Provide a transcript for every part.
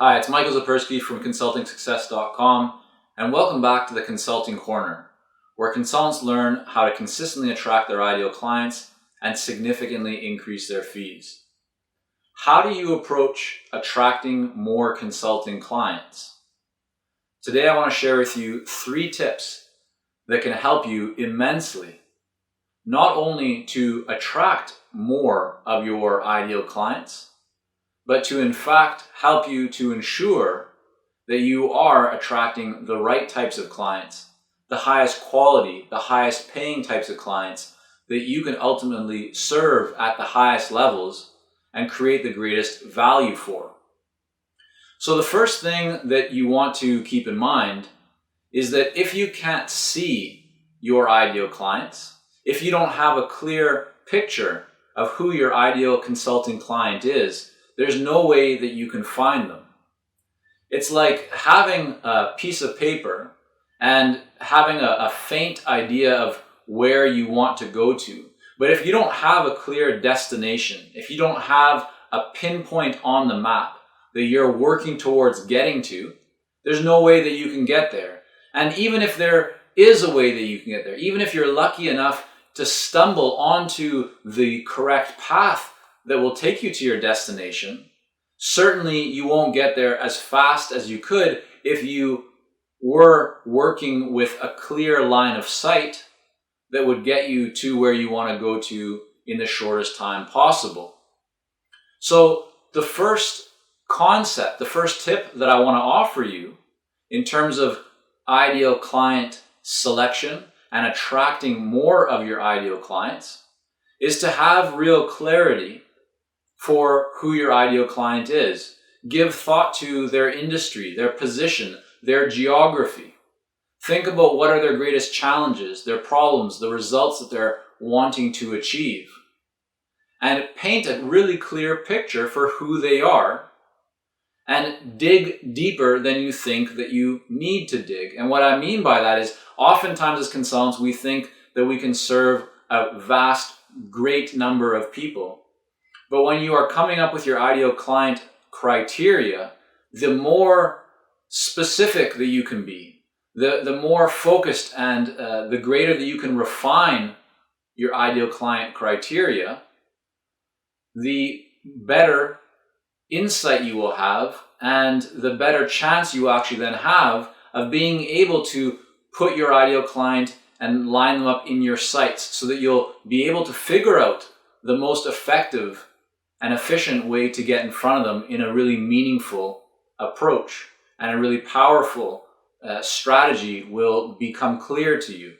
Hi, it's Michael Zapersky from ConsultingSuccess.com, and welcome back to the Consulting Corner, where consultants learn how to consistently attract their ideal clients and significantly increase their fees. How do you approach attracting more consulting clients? Today I want to share with you 3 tips that can help you immensely, not only to attract more of your ideal clients, but to in fact help you to ensure that you are attracting the right types of clients, the highest quality, the highest paying types of clients that you can ultimately serve at the highest levels and create the greatest value for. So the first thing that you want to keep in mind is that if you can't see your ideal clients, if you don't have a clear picture of who your ideal consulting client is, there's no way that you can find them. It's like having a piece of paper and having a faint idea of where you want to go to. But if you don't have a clear destination, if you don't have a pinpoint on the map that you're working towards getting to, there's no way that you can get there. And even if there is a way that you can get there, even if you're lucky enough to stumble onto the correct path that will take you to your destination, certainly you won't get there as fast as you could if you were working with a clear line of sight that would get you to where you want to go to in the shortest time possible. So the first concept, the first tip that I want to offer you in terms of ideal client selection and attracting more of your ideal clients is to have real clarity for who your ideal client is. Give thought to their industry, their position, their geography. Think about what are their greatest challenges, their problems, the results that they're wanting to achieve. And paint a really clear picture for who they are and dig deeper than you think that you need to dig. And what I mean by that is oftentimes as consultants, we think that we can serve a vast, great number of people. But when you are coming up with your ideal client criteria, the more specific that you can be, the more focused and the greater that you can refine your ideal client criteria, the better insight you will have and the better chance you actually then have of being able to put your ideal client and line them up in your sights so that you'll be able to figure out the most effective an efficient way to get in front of them in a really meaningful approach, and a really powerful strategy will become clear to you.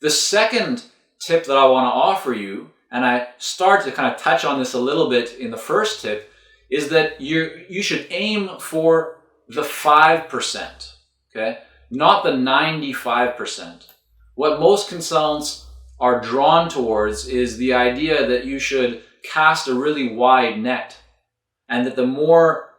The second tip that I want to offer you, and I start to kind of touch on this a little bit in the first tip, is that you should aim for the 5%, okay? Not the 95%. What most consultants are drawn towards is the idea that you should cast a really wide net, and that the more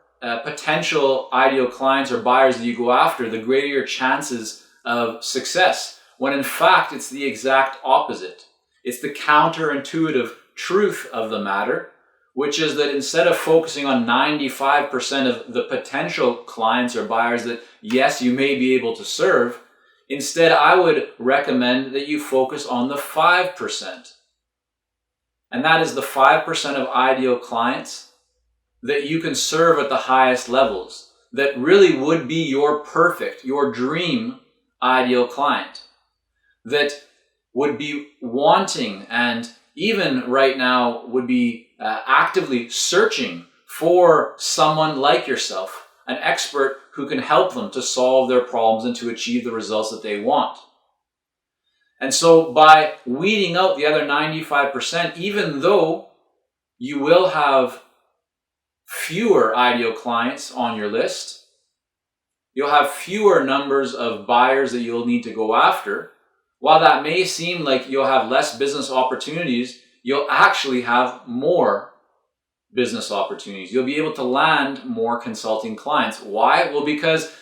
potential ideal clients or buyers that you go after, the greater your chances of success, when in fact it's the exact opposite. It's the counterintuitive truth of the matter, which is that instead of focusing on 95% of the potential clients or buyers that, yes, you may be able to serve, instead I would recommend that you focus on the 5%. And that is the 5% of ideal clients that you can serve at the highest levels, that really would be your perfect, your dream ideal client, that would be wanting and even right now would be actively searching for someone like yourself, an expert who can help them to solve their problems and to achieve the results that they want. And so by weeding out the other 95%, even though you will have fewer ideal clients on your list, you'll have fewer numbers of buyers that you'll need to go after. While that may seem like you'll have less business opportunities, you'll actually have more business opportunities. You'll be able to land more consulting clients. Why? Well, because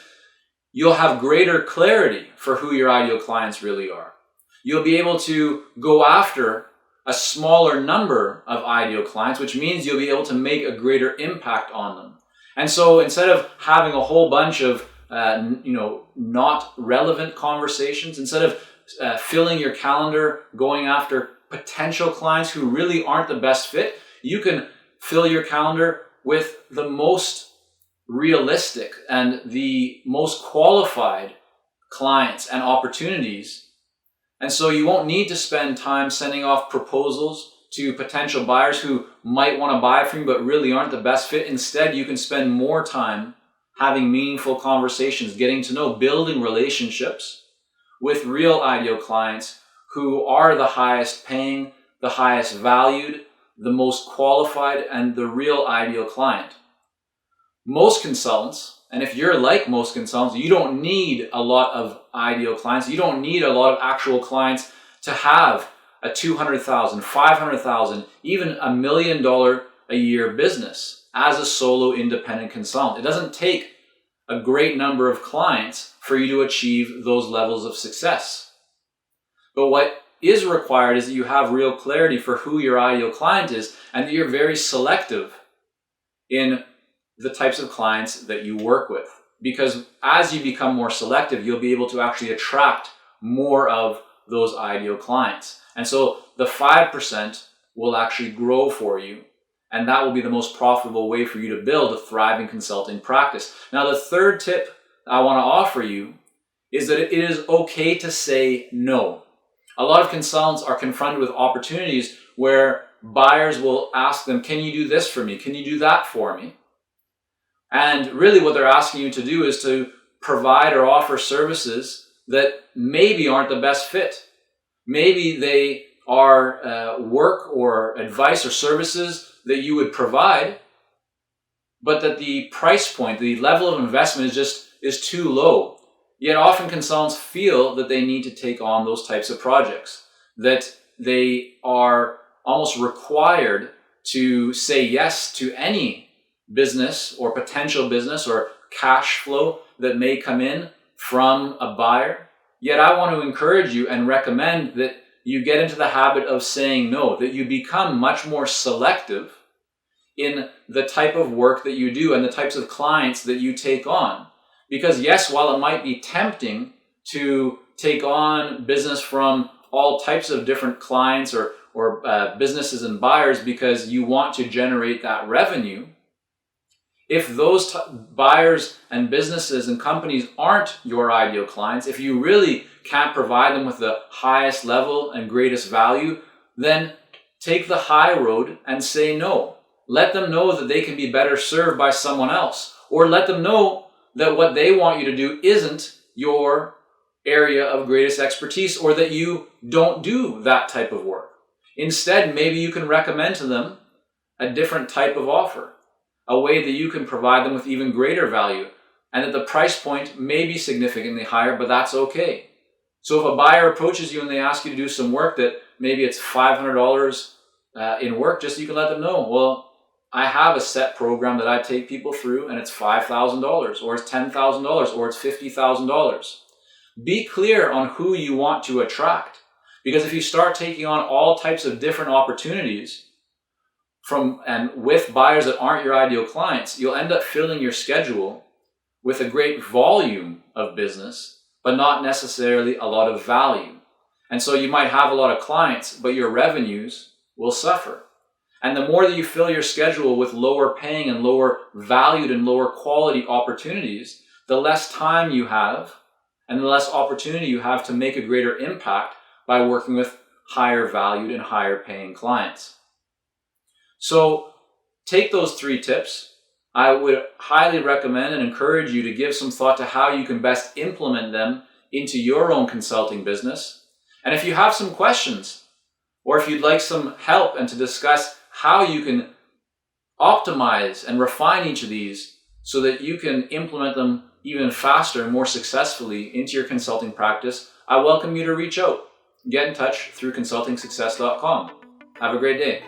you'll have greater clarity for who your ideal clients really are. You'll be able to go after a smaller number of ideal clients, which means you'll be able to make a greater impact on them. And so instead of having a whole bunch of not relevant conversations, instead of filling your calendar going after potential clients who really aren't the best fit, you can fill your calendar with the most realistic and the most qualified clients and opportunities. And so you won't need to spend time sending off proposals to potential buyers who might want to buy from you but really aren't the best fit. Instead, you can spend more time having meaningful conversations, getting to know, building relationships with real ideal clients who are the highest paying, the highest valued, the most qualified, and the real ideal client. Most consultants, and if you're like most consultants, you don't need a lot of ideal clients. You don't need a lot of actual clients to have a $200,000, $500,000, even $1 million a year business as a solo independent consultant. It doesn't take a great number of clients for you to achieve those levels of success. But what is required is that you have real clarity for who your ideal client is and that you're very selective in the types of clients that you work with. Because as you become more selective, you'll be able to actually attract more of those ideal clients. And so the 5% will actually grow for you. And that will be the most profitable way for you to build a thriving consulting practice. Now, the third tip I want to offer you is that it is okay to say no. A lot of consultants are confronted with opportunities where buyers will ask them, can you do this for me? Can you do that for me? And really what they're asking you to do is to provide or offer services that maybe aren't the best fit. Maybe they are work or advice or services that you would provide, but that the price point, the level of investment is too low. Yet often consultants feel that they need to take on those types of projects, that they are almost required to say yes to any business or potential business or cash flow that may come in from a buyer. Yet I want to encourage you and recommend that you get into the habit of saying no, that you become much more selective in the type of work that you do and the types of clients that you take on. Because yes, while it might be tempting to take on business from all types of different clients or businesses and buyers because you want to generate that revenue, if those buyers and businesses and companies aren't your ideal clients, if you really can't provide them with the highest level and greatest value, then take the high road and say no. Let them know that they can be better served by someone else, or let them know that what they want you to do isn't your area of greatest expertise, or that you don't do that type of work. Instead, maybe you can recommend to them a different type of offer, a way that you can provide them with even greater value, and that the price point may be significantly higher, but that's okay. So if a buyer approaches you and they ask you to do some work that maybe it's $500 in work, just you can let them know, well, I have a set program that I take people through and it's $5,000 or it's $10,000 or it's $50,000. Be clear on who you want to attract, because if you start taking on all types of different opportunities from and with buyers that aren't your ideal clients, you'll end up filling your schedule with a great volume of business, but not necessarily a lot of value. And so you might have a lot of clients, but your revenues will suffer. And the more that you fill your schedule with lower paying and lower valued and lower quality opportunities, the less time you have and the less opportunity you have to make a greater impact by working with higher valued and higher paying clients. So take those 3 tips. I would highly recommend and encourage you to give some thought to how you can best implement them into your own consulting business. And if you have some questions, or if you'd like some help and to discuss how you can optimize and refine each of these so that you can implement them even faster and more successfully into your consulting practice, I welcome you to reach out. Get in touch through consultingsuccess.com. Have a great day.